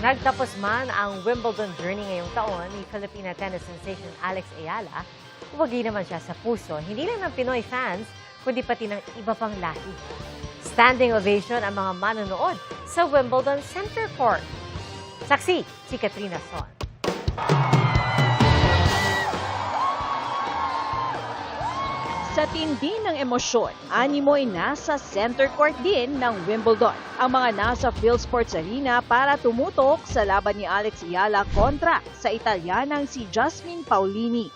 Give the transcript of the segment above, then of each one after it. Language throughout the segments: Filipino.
Nagtapos man ang Wimbledon journey ngayong taon ni Filipina tennis sensation Alex Ayala, huwagi naman siya sa puso, hindi lang ng Pinoy fans, kundi pati ng iba pang lahi. Standing ovation ang mga manonood sa Wimbledon Center Court. Saksi, si Katrina Son. Sa tindi ng emosyon, animo ay nasa center court din ng Wimbledon. Ang mga nasa PhilSports Arena para tumutok sa laban ni Alex Ayala kontra sa Italianang si Jasmine Paolini.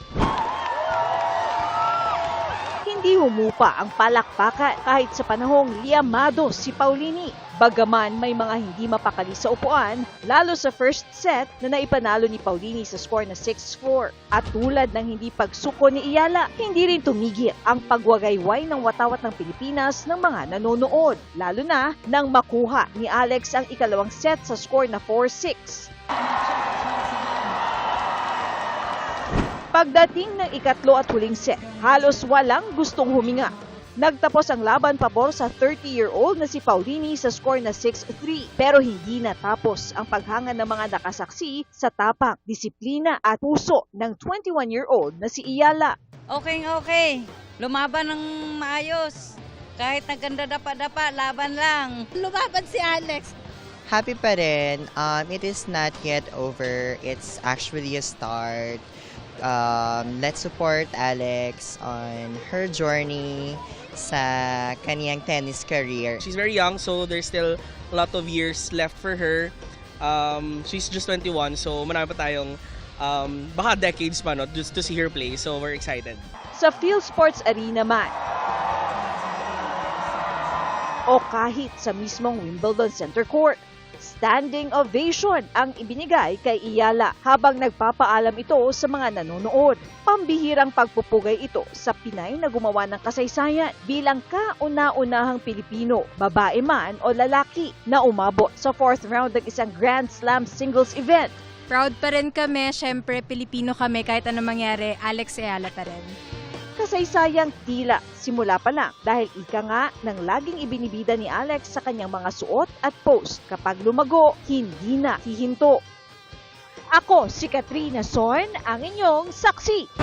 Hindi humupa ang palakpakan kahit sa panahong liyamado si Paolini. Bagaman may mga hindi mapakali sa upuan, lalo sa first set na naipanalo ni Paolini sa score na 6-4. At tulad ng hindi pagsuko ni Ayala, hindi rin tumigil ang pagwagayway ng watawat ng Pilipinas ng mga nanonood. Lalo na nang makuha ni Alex ang ikalawang set sa score na 4-6. Pagdating ng ikatlo at huling set, halos walang gustong huminga. Nagtapos ang laban pabor sa 30-year-old na si Paolini sa score na 6-3. Pero hindi natapos ang paghanga ng mga nakasaksi sa tapang, disiplina at puso ng 21-year-old na si Ayala. Okay. Lumaban ng maayos. Kahit naganda dapa-dapa, laban lang. Lumaban si Alex. Happy pa rin. It is not yet over. It's actually a start. Let's support Alex on her journey sa kaniyang tennis career. She's very young, so there's still a lot of years left for her. She's just 21, so marami pa tayong baka decades pa, no, just to see her play. So we're excited. Sa PhilSports Arena man o kahit sa mismong Wimbledon Center Court, standing ovation ang ibinigay kay Ayala habang nagpapaalam ito sa mga nanonood. Pambihirang pagpupugay ito sa Pinay na gumawa ng kasaysayan bilang kauna-unahang Pilipino, babae man o lalaki, na umabot sa 4th round ng isang Grand Slam singles event. Proud pa rin kami, syempre Pilipino kami kahit anong mangyari, Alex Ayala pa rin. Kasaysayang tila simula pa lang dahil ika nga ng laging ibinibida ni Alex sa kanyang mga suot at post. Kapag lumago, hindi na hihinto. Ako si Katrina Son, ang inyong saksi.